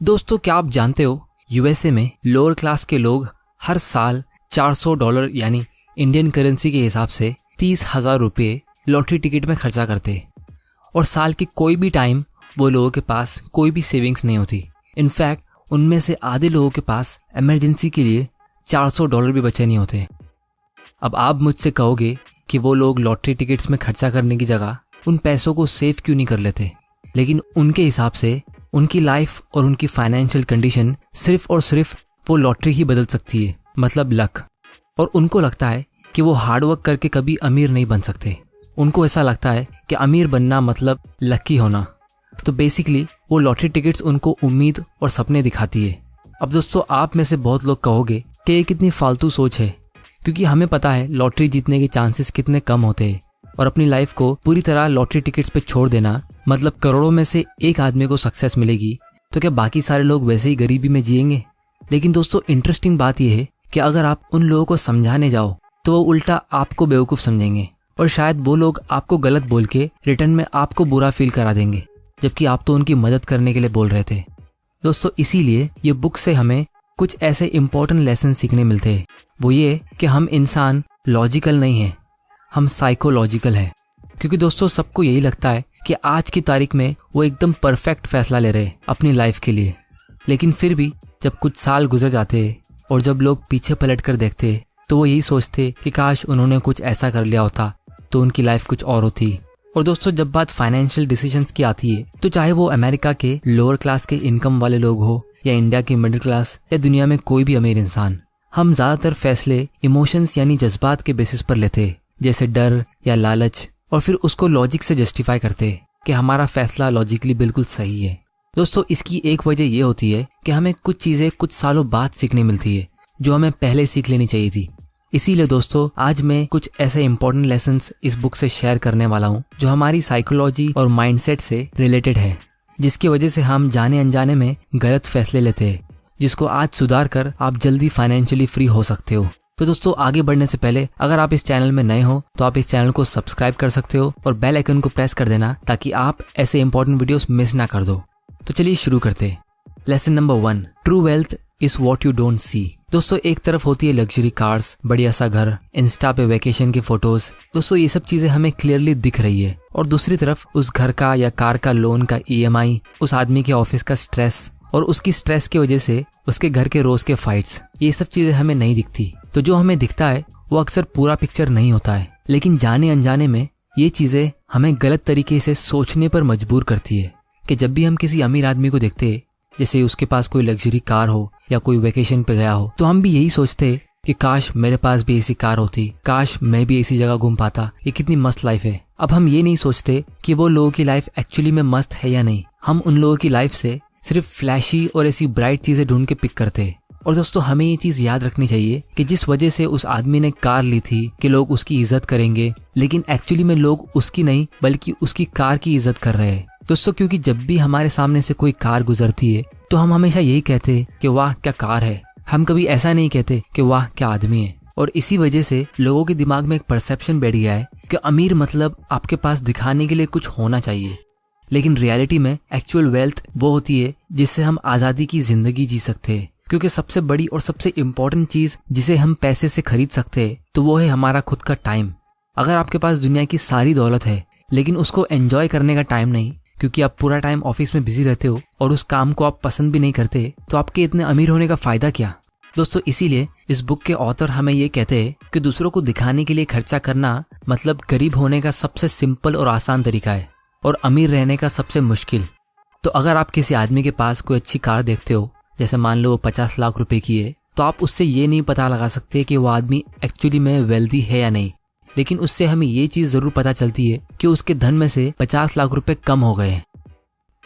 दोस्तों, क्या आप जानते हो यूएसए में लोअर क्लास के लोग हर साल $400 यानी इंडियन करेंसी के हिसाब से 30,000 रुपये लॉटरी टिकट में खर्चा करते हैं और साल के कोई भी टाइम वो लोगों के पास कोई भी सेविंग्स नहीं होती। इनफैक्ट उनमें से आधे लोगों के पास इमरजेंसी के लिए $400 भी बचे नहीं होते। अब आप मुझसे कहोगे कि वो लोग लॉटरी टिकट्स में खर्चा करने की जगह उन पैसों को सेव क्यों नहीं कर लेते, लेकिन उनके हिसाब से उनकी लाइफ और उनकी फाइनेंशियल कंडीशन सिर्फ और सिर्फ वो लॉटरी ही बदल सकती है, मतलब लक। और उनको लगता है कि वो हार्डवर्क करके कभी अमीर नहीं बन सकते। उनको ऐसा लगता है कि अमीर बनना मतलब लकी होना। तो बेसिकली वो लॉटरी टिकट्स उनको उम्मीद और सपने दिखाती है। अब दोस्तों, आप में से बहुत लोग कहोगे कि ये कितनी फालतू सोच है, क्योंकि हमें पता है लॉटरी जीतने के चांसेस कितने कम होते हैं और अपनी लाइफ को पूरी तरह लॉटरी टिकट्स पे छोड़ देना मतलब करोड़ों में से एक आदमी को सक्सेस मिलेगी, तो क्या बाकी सारे लोग वैसे ही गरीबी में जिएंगे? लेकिन दोस्तों, इंटरेस्टिंग बात यह है कि अगर आप उन लोगों को समझाने जाओ तो वो उल्टा आपको बेवकूफ़ समझेंगे और शायद वो लोग आपको गलत बोल के रिटर्न में आपको बुरा फील करा देंगे, जबकि आप तो उनकी मदद करने के लिए बोल रहे थे। दोस्तों, इसीलिए ये बुक से हमें कुछ ऐसे इंपॉर्टेंट लेसन सीखने मिलते हैं। वो ये कि हम इंसान लॉजिकल नहीं है, हम साइकोलॉजिकल है। क्योंकि दोस्तों, सबको यही लगता है कि आज की तारीख में वो एकदम परफेक्ट फैसला ले रहे हैं अपनी लाइफ के लिए, लेकिन फिर भी जब कुछ साल गुजर जाते हैं और जब लोग पीछे पलट कर देखते हैं तो वो यही सोचते कि काश उन्होंने कुछ ऐसा कर लिया होता तो उनकी लाइफ कुछ और होती। और दोस्तों, जब बात फाइनेंशियल डिसीजंस की आती है तो चाहे वो अमेरिका के लोअर क्लास के इनकम वाले लोग हो या इंडिया के मिडिल क्लास या दुनिया में कोई भी अमीर इंसान, हम ज्यादातर फैसले इमोशंस यानी जज्बात के बेसिस पर लेते हैं, जैसे डर या लालच, और फिर उसको लॉजिक से जस्टिफाई करते हैं कि हमारा फैसला लॉजिकली बिल्कुल सही है। दोस्तों, इसकी एक वजह ये होती है कि हमें कुछ चीजें कुछ सालों बाद सीखने मिलती है जो हमें पहले सीख लेनी चाहिए थी। इसीलिए दोस्तों, आज मैं कुछ ऐसे इंपॉर्टेंट लेसन्स इस बुक से शेयर करने वाला हूँ जो हमारी साइकोलॉजी और माइंडसेट से रिलेटेड है, जिसकी वजह से हम जाने अनजाने में गलत फैसले लेते हैं, जिसको आज सुधार कर आप जल्दी फाइनेंशियली फ्री हो सकते हो। तो दोस्तों, आगे बढ़ने से पहले अगर आप इस चैनल में नए हो तो आप इस चैनल को सब्सक्राइब कर सकते हो और बेल आइकन को प्रेस कर देना ताकि आप ऐसे इंपॉर्टेंट वीडियोस मिस ना कर दो। तो चलिए शुरू करते हैं। Lesson number 1, true wealth is what you don't see. दोस्तों, एक तरफ होती है लग्जरी कार्स, बढ़िया सा घर, इंस्टा पे वेकेशन की फोटोज। दोस्तों, ये सब चीजें हमें क्लियरली दिख रही है, और दूसरी तरफ उस घर का या कार का लोन का EMI, उस आदमी के ऑफिस का स्ट्रेस और उसकी स्ट्रेस की वजह से उसके घर के रोज के फाइट्स, ये सब चीजें हमें नहीं दिखती। तो जो हमें दिखता है वो अक्सर पूरा पिक्चर नहीं होता है, लेकिन जाने अनजाने में ये चीजें हमें गलत तरीके से सोचने पर मजबूर करती है कि जब भी हम किसी अमीर आदमी को देखते हैं, जैसे उसके पास कोई लग्जरी कार हो या कोई वेकेशन पे गया हो, तो हम भी यही सोचते हैं कि काश मेरे पास भी ऐसी कार होती, काश मैं भी ऐसी जगह घूम पाता, ये कितनी मस्त लाइफ है। अब हम ये नहीं सोचते कि वो लोगों की लाइफ एक्चुअली में मस्त है या नहीं। हम उन लोगों की लाइफ से सिर्फ फ्लैशी और ऐसी ब्राइट चीजें ढूंढ के पिक करते हैं। और दोस्तों, हमें ये चीज याद रखनी चाहिए कि जिस वजह से उस आदमी ने कार ली थी कि लोग उसकी इज्जत करेंगे, लेकिन एक्चुअली में लोग उसकी नहीं बल्कि उसकी कार की इज्जत कर रहे हैं। दोस्तों, क्योंकि जब भी हमारे सामने से कोई कार गुजरती है तो हम हमेशा यही कहते हैं कि वाह क्या कार है। हम कभी ऐसा नहीं कहते कि वाह क्या आदमी है। और इसी वजह से लोगों के दिमाग में एक परसेप्शन बैठ गया है कि अमीर मतलब आपके पास दिखाने के लिए कुछ होना चाहिए, लेकिन रियलिटी में एक्चुअल वेल्थ वो होती है जिससे हम आजादी की जिंदगी जी सकते हैं। क्योंकि सबसे बड़ी और सबसे इम्पोर्टेंट चीज जिसे हम पैसे से खरीद सकते हैं तो वो है हमारा खुद का टाइम। अगर आपके पास दुनिया की सारी दौलत है लेकिन उसको एंजॉय करने का टाइम नहीं, क्योंकि आप पूरा टाइम ऑफिस में बिजी रहते हो और उस काम को आप पसंद भी नहीं करते, तो आपके इतने अमीर होने का फायदा क्या? दोस्तों, इसीलिए इस बुक के ऑथर हमें ये कहते हैं कि दूसरों को दिखाने के लिए खर्चा करना मतलब गरीब होने का सबसे सिंपल और आसान तरीका है और अमीर रहने का सबसे मुश्किल। तो अगर आप किसी आदमी के पास कोई अच्छी कार देखते हो, जैसे मान लो वो 50 लाख रुपए की है, तो आप उससे ये नहीं पता लगा सकते कि वो आदमी एक्चुअली में वेल्दी है या नहीं, लेकिन उससे हमें ये चीज जरूर पता चलती है कि उसके धन में से 50 लाख रुपए कम हो गए हैं।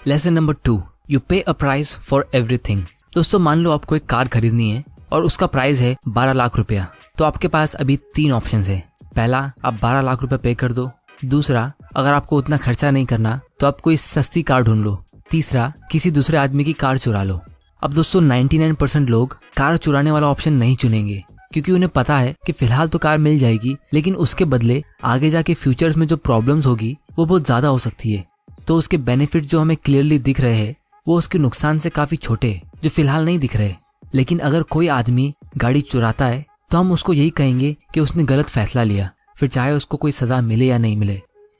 लेसन नंबर 2, यू पे अ प्राइस फॉर एवरीथिंग। दोस्तों, मान लो आपको एक कार खरीदनी है और उसका प्राइस है 12 लाख रुपया, तो आपके पास अभी 3 ऑप्शन है। पहला, आप 12 लाख रुपए पे कर दो। दूसरा, अगर आपको उतना खर्चा नहीं करना तो आप कोई सस्ती कार ढूंढ लो। तीसरा, किसी दूसरे आदमी की कार चुरा लो। अब दोस्तों, 99% लोग कार चुराने वाला ऑप्शन नहीं चुनेंगे, क्योंकि उन्हें पता है कि फिलहाल तो कार मिल जाएगी, लेकिन उसके बदले आगे जाके फ्यूचर्स में जो प्रॉब्लम्स होगी वो बहुत ज्यादा हो सकती है। तो उसके बेनिफिट जो हमें क्लियरली दिख रहे हैं वो उसके नुकसान से काफी छोटे जो फिलहाल नहीं दिख रहे। लेकिन अगर कोई आदमी गाड़ी चुराता है तो हम उसको यही कहेंगे कि उसने गलत फैसला लिया, फिर चाहे उसको कोई सजा मिले या नहीं मिले,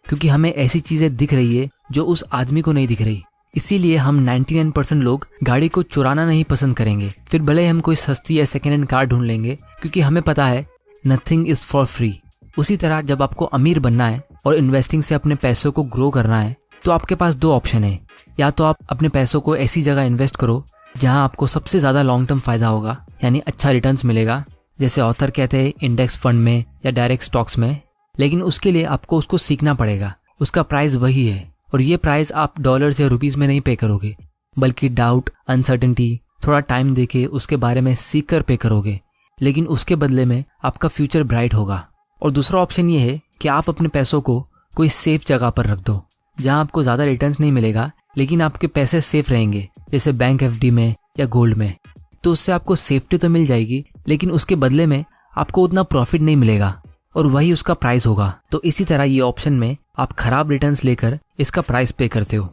क्योंकि हमें ऐसी चीजें दिख रही है जो उस आदमी को नहीं दिख रही। इसीलिए हम 99% लोग गाड़ी को चुराना नहीं पसंद करेंगे, फिर भले ही हम कोई सस्ती या सेकेंड हैंड कार ढूंढ लेंगे, क्योंकि हमें पता है नथिंग इज फॉर फ्री। उसी तरह जब आपको अमीर बनना है और इन्वेस्टिंग से अपने पैसों को ग्रो करना है तो आपके पास दो ऑप्शन है। या तो आप अपने पैसों को ऐसी जगह इन्वेस्ट करो जहां आपको सबसे ज्यादा लॉन्ग टर्म फायदा होगा, यानी अच्छा रिटर्न्स मिलेगा, जैसे ऑथर कहते हैं इंडेक्स फंड में या डायरेक्ट स्टॉक्स में। लेकिन उसके लिए आपको उसको सीखना पड़ेगा। उसका प्राइस वही है, और ये प्राइस आप डॉलर्स या रुपीस में नहीं पे करोगे, बल्कि डाउट, अनसर्टेनिटी, थोड़ा टाइम देके उसके बारे में सीख कर पे करोगे। लेकिन उसके बदले में आपका फ्यूचर ब्राइट होगा। और दूसरा ऑप्शन ये है कि आप अपने पैसों को कोई सेफ जगह पर रख दो जहां आपको ज्यादा रिटर्न्स नहीं मिलेगा, लेकिन आपके पैसे सेफ रहेंगे, जैसे बैंक एफडी में या गोल्ड में। तो उससे आपको सेफ्टी तो मिल जाएगी, लेकिन उसके बदले में आपको उतना प्रॉफिट नहीं मिलेगा, और वही उसका प्राइस होगा। तो इसी तरह ये ऑप्शन में आप खराब रिटर्न्स लेकर इसका प्राइस पे करते हो।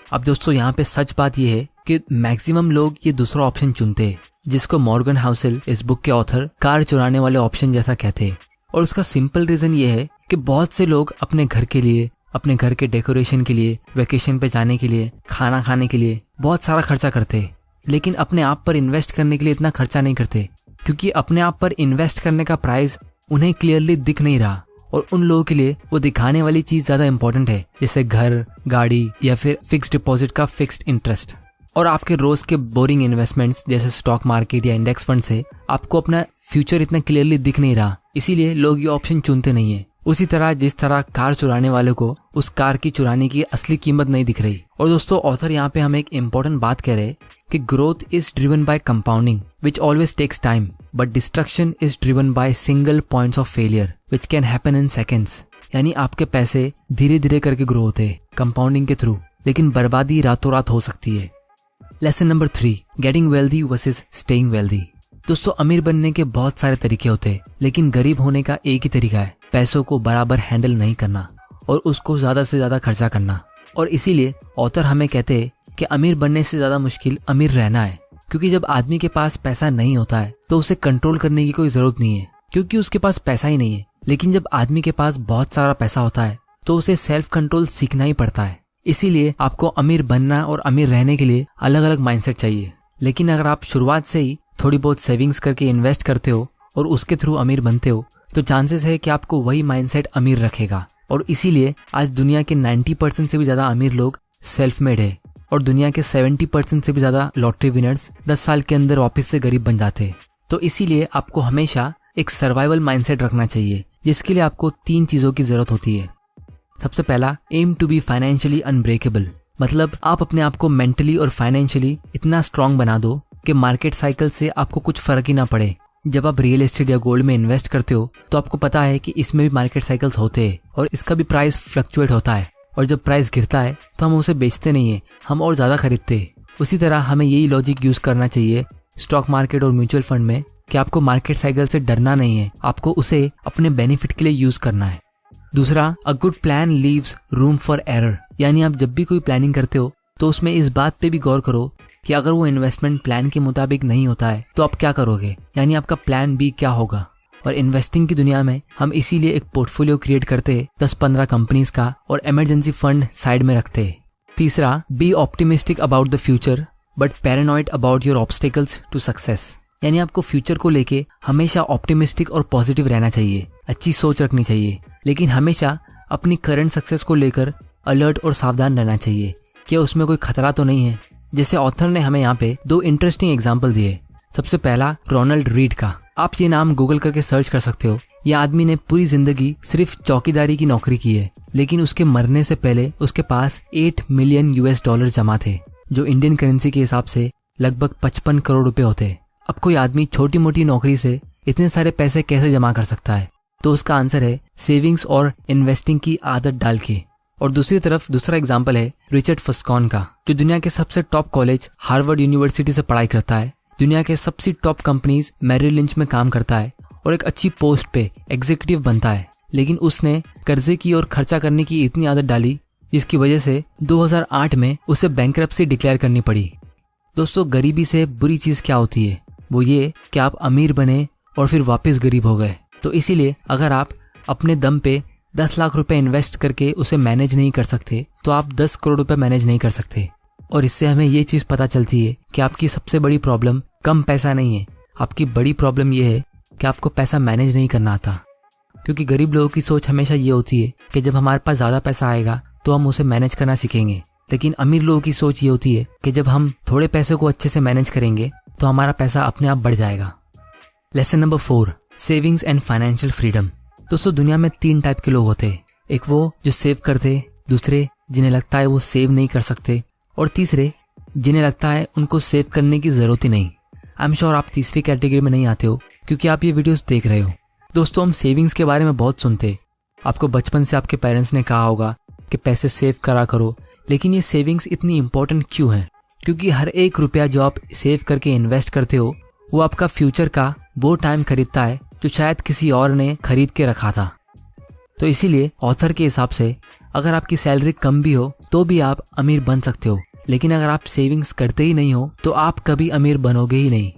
अब दोस्तों यहाँ पे सच बात ये है कि मैक्सिमम लोग ये दूसरा ऑप्शन चुनते हैं, जिसको मॉर्गन हाउसेल इस बुक के ऑथर कार चुराने वाले ऑप्शन जैसा कहते हैं। और उसका सिंपल रीजन ये है कि बहुत से लोग अपने घर के लिए, अपने घर के डेकोरेशन के लिए, वेकेशन पे जाने के लिए, खाना खाने के लिए बहुत सारा खर्चा करते हैं, लेकिन अपने आप पर इन्वेस्ट करने के लिए इतना खर्चा नहीं करते, क्योंकि अपने आप पर इन्वेस्ट करने का प्राइस उन्हें क्लियरली दिख नहीं रहा। और उन लोगों के लिए वो दिखाने वाली चीज ज्यादा इंपॉर्टेंट है, जैसे घर, गाड़ी या फिर फिक्स्ड डिपॉजिट का फिक्स्ड इंटरेस्ट। और आपके रोज के बोरिंग इन्वेस्टमेंट्स जैसे स्टॉक मार्केट या इंडेक्स फंड से आपको अपना फ्यूचर इतना क्लियरली दिख नहीं रहा, इसीलिए लोग ये ऑप्शन चुनते नहीं है। उसी तरह जिस तरह कार चुराने वाले को उस कार की चुराने की असली कीमत नहीं दिख रही। और दोस्तों ऑथर यहाँ पे हमें एक इम्पोर्टेंट बात कह रहे हैं कि growth is driven by compounding which always takes time, but destruction is driven by single points of failure which can happen in seconds. यानी आपके पैसे धीरे धीरे करके ग्रो होते हैं कंपाउंडिंग के थ्रू, लेकिन बर्बादी रातों रात हो सकती है। Lesson number 3, getting wealthy versus staying wealthy. दोस्तों अमीर बनने के बहुत सारे तरीके होते हैं, लेकिन गरीब होने का एक ही तरीका है, पैसों को बराबर हैंडल नहीं करना और उसको ज्यादा से ज्यादा खर्चा करना। और इसीलिए ऑथर हमें कहते हैं कि अमीर बनने से ज्यादा मुश्किल अमीर रहना है, क्योंकि जब आदमी के पास पैसा नहीं होता है तो उसे कंट्रोल करने की कोई जरूरत नहीं है, क्योंकि उसके पास पैसा ही नहीं है। लेकिन जब आदमी के पास बहुत सारा पैसा होता है तो उसे सेल्फ कंट्रोल सीखना ही पड़ता है। इसीलिए आपको अमीर बनना और अमीर रहने के लिए अलग अलग माइंडसेट चाहिए। लेकिन अगर आप शुरुआत से ही थोड़ी बहुत सेविंग्स करके इन्वेस्ट करते हो और उसके थ्रू अमीर बनते हो, तो चांसेस है कि आपको वही माइंडसेट अमीर रखेगा। और इसीलिए आज दुनिया के 90% से भी ज्यादा अमीर लोग सेल्फ मेड है, और दुनिया के 70% से भी ज्यादा लॉटरी विनर्स 10 साल के अंदर वापस से गरीब बन जाते हैं। तो इसीलिए आपको हमेशा एक सर्वाइवल माइंडसेट रखना चाहिए, जिसके लिए आपको 3 चीजों की जरूरत होती है। सबसे पहला, aim to be financially unbreakable, मतलब आप अपने आप को मेंटली और फाइनेंशियली इतना स्ट्रांग बना दो कि मार्केट साइकिल से आपको कुछ फर्क ही ना पड़े। जब आप रियल एस्टेट या गोल्ड में इन्वेस्ट करते हो तो आपको पता है कि इसमें भी मार्केट साइकिल्स होते हैं और इसका भी प्राइस फ्लक्चुएट होता है, और जब प्राइस गिरता है तो हम उसे बेचते नहीं है, हम और ज्यादा खरीदते हैं। उसी तरह हमें यही लॉजिक यूज करना चाहिए स्टॉक मार्केट और म्यूचुअल फंड में कि आपको मार्केट साइकिल से डरना नहीं है, आपको उसे अपने बेनिफिट के लिए यूज करना है। दूसरा, a good plan leaves room for error, यानी आप जब भी कोई प्लानिंग करते हो तो उसमें इस बात पे भी गौर करो कि अगर वो इन्वेस्टमेंट प्लान के मुताबिक नहीं होता है तो आप क्या करोगे, यानी आपका प्लान बी क्या होगा। और इन्वेस्टिंग की दुनिया में हम इसीलिए एक पोर्टफोलियो क्रिएट करते हैं 10-15 कंपनीज का, और इमरजेंसी फंड साइड में रखते हैं। तीसरा, be optimistic about the future but paranoid about your obstacles to success, यानी आपको फ्यूचर को लेके हमेशा ऑप्टिमिस्टिक और पॉजिटिव रहना चाहिए, अच्छी सोच रखनी चाहिए, लेकिन हमेशा अपनी करंट सक्सेस को लेकर अलर्ट और सावधान रहना चाहिए कि उसमें कोई खतरा तो नहीं है। जैसे ऑथर ने हमें यहाँ पे 2 इंटरेस्टिंग एग्जाम्पल दिए। सबसे पहला, रोनाल्ड रीड का। आप ये नाम गूगल करके सर्च कर सकते हो। यह आदमी ने पूरी जिंदगी सिर्फ चौकीदारी की नौकरी की है, लेकिन उसके मरने से पहले उसके पास $8 मिलियन जमा थे, जो इंडियन करेंसी के हिसाब से लगभग 55 करोड़ रुपए होते। अब कोई आदमी छोटी मोटी नौकरी से इतने सारे पैसे कैसे जमा कर सकता है? तो उसका आंसर है सेविंग्स और इन्वेस्टिंग की आदत डाल के। और दूसरी तरफ दूसरा एग्जाम्पल है रिचर्ड फस्कॉन का, जो दुनिया के सबसे टॉप कॉलेज हार्वर्ड यूनिवर्सिटी से पढ़ाई करता है, दुनिया के सबसे टॉप कंपनीज मैरिल लिंच में काम करता है और एक अच्छी पोस्ट पे एग्जीक्यूटिव बनता है। लेकिन उसने कर्जे की और खर्चा करने की इतनी आदत डाली जिसकी वजह से 2008 में उसे बैंकरप्सी डिक्लेयर करनी पड़ी। दोस्तों, गरीबी से बुरी चीज़ क्या होती है, वो ये कि आप अमीर बने और फिर वापस गरीब हो गए। तो इसीलिए अगर आप अपने दम पे 10 लाख रुपए इन्वेस्ट करके उसे मैनेज नहीं कर सकते तो आप 10 करोड़ रुपए मैनेज नहीं कर सकते। और इससे हमें ये चीज़ पता चलती है कि आपकी सबसे बड़ी प्रॉब्लम कम पैसा नहीं है, आपकी बड़ी प्रॉब्लम ये है कि आपको पैसा मैनेज नहीं करना आता। क्योंकि गरीब लोगों की सोच हमेशा ये होती है कि जब हमारे पास ज़्यादा पैसा आएगा तो हम उसे मैनेज करना सीखेंगे, लेकिन अमीर लोगों की सोच ये होती है कि जब हम थोड़े पैसे को अच्छे से मैनेज करेंगे तो हमारा पैसा अपने आप बढ़ जाएगा। Lesson number 4, savings and financial freedom. दोस्तों, दुनिया में 3 टाइप के लोग होते हैं। एक वो जो सेव करते, दूसरे जिन्हें लगता है वो सेव नहीं कर सकते, और तीसरे जिन्हें लगता है उनको सेव करने की ज़रूरत ही नहीं। आई एम श्योर आप तीसरी कैटेगरी में नहीं आते हो क्योंकि आप ये वीडियोस देख रहे हो। दोस्तों, हम सेविंग्स के बारे में बहुत सुनते। आपको बचपन से आपके पेरेंट्स ने कहा होगा कि पैसे सेव करा करो, लेकिन ये सेविंग्स इतनी इंपॉर्टेंट क्यों है? क्योंकि हर एक रुपया जो आप सेव करके इन्वेस्ट करते हो वो आपका फ्यूचर का वो टाइम खरीदता है जो शायद किसी और ने खरीद के रखा था। तो इसीलिए ऑथर के हिसाब से अगर आपकी सैलरी कम भी हो तो भी आप अमीर बन सकते हो, लेकिन अगर आप सेविंग्स करते ही नहीं हो तो आप कभी अमीर बनोगे ही नहीं।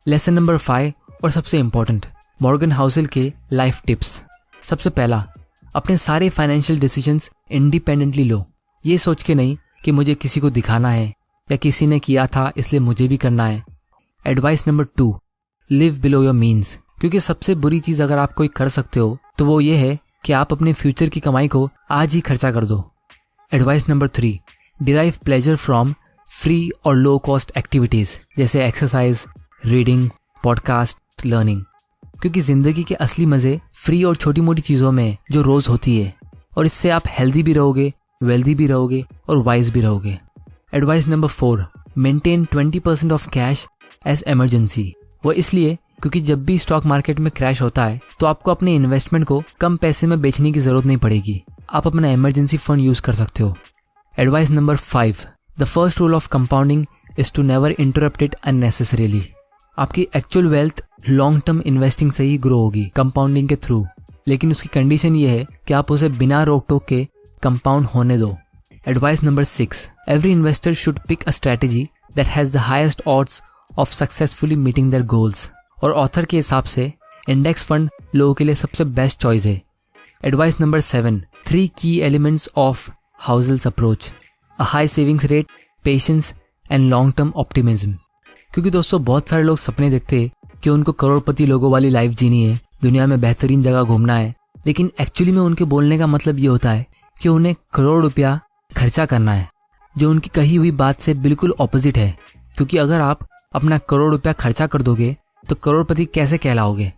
लेसन नंबर 5 और सबसे इम्पोर्टेंट, मॉर्गन हाउसेल के लाइफ टिप्स। सबसे पहला, अपने सारे फाइनेंशियल डिसीजंस इंडिपेंडेंटली लो, ये सोच के नहीं कि मुझे किसी को दिखाना है या किसी ने किया था इसलिए मुझे भी करना है। Advice number 2, live below your means. क्योंकि सबसे बुरी चीज़ अगर आप कोई कर सकते हो तो वो ये है कि आप अपने फ्यूचर की कमाई को आज ही खर्चा कर दो। Advice number 3, derive pleasure from free और लो कॉस्ट एक्टिविटीज़ जैसे एक्सरसाइज, रीडिंग, पॉडकास्ट, लर्निंग। क्योंकि ज़िंदगी के असली मज़े फ्री और छोटी मोटी चीज़ों में जो रोज़ होती है, और इससे आप हेल्दी भी रहोगे, वेल्दी भी रहोगे और वाइज भी रहोगे। Advice number 4, maintain 20% of cash as emergency. वो इसलिए क्योंकि जब भी स्टॉक मार्केट में क्रैश होता है तो आपको अपने इन्वेस्टमेंट को कम पैसे में बेचने की ज़रूरत नहीं पड़ेगी, आप अपना इमरजेंसी फंड यूज़ कर सकते हो। Advice number 5, the first rule of compounding is to never interrupt it unnecessarily. आपकी actual wealth long term investing से ही ग्रो होगी, कंपाउंडिंग के थ्रू, लेकिन उसकी कंडीशन ये है कि आप उसे बिना रोक टोक के कंपाउंड होने दो। Advice number 6, every investor should pick a strategy that has the highest odds of successfully meeting their goals. और ऑथर के हिसाब से इंडेक्स फंड लोगों के लिए सबसे बेस्ट चॉइस है। Advice number 7, 3 key elements of Housel's approach, a high savings rate, patience and long term optimism. क्योंकि दोस्तों, बहुत सारे लोग सपने देखते हैं कि उनको करोड़पति लोगों वाली लाइफ जीनी है, दुनिया में बेहतरीन जगह घूमना है, लेकिन एक्चुअली में उनके बोलने का मतलब ये होता है कि उन्हें करोड़ रुपया खर्चा करना है, जो उनकी कही हुई बात से बिल्कुल ऑपोजिट है। क्योंकि अगर आप अपना करोड़ रुपया खर्चा कर दोगे तो करोड़पति कैसे कहलाओगे?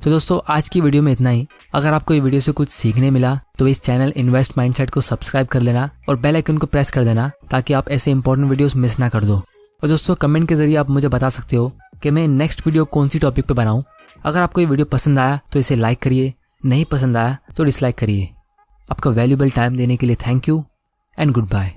तो दोस्तों, आज की वीडियो में इतना ही। अगर आपको ये वीडियो से कुछ सीखने मिला तो इस चैनल इन्वेस्ट माइंडसेट को सब्सक्राइब कर लेना और बेल आइकन को प्रेस कर देना ताकि आप ऐसे इंपॉर्टेंट वीडियोस मिस ना कर दो। और दोस्तों, कमेंट के जरिए आप मुझे बता सकते हो कि मैं नेक्स्ट वीडियो कौन सी टॉपिक पे बनाऊं। अगर आपको ये वीडियो पसंद आया तो इसे लाइक करिए, नहीं पसंद आया तो डिसलाइक करिए। आपका वैल्यूएबल टाइम देने के लिए thank you and good bye.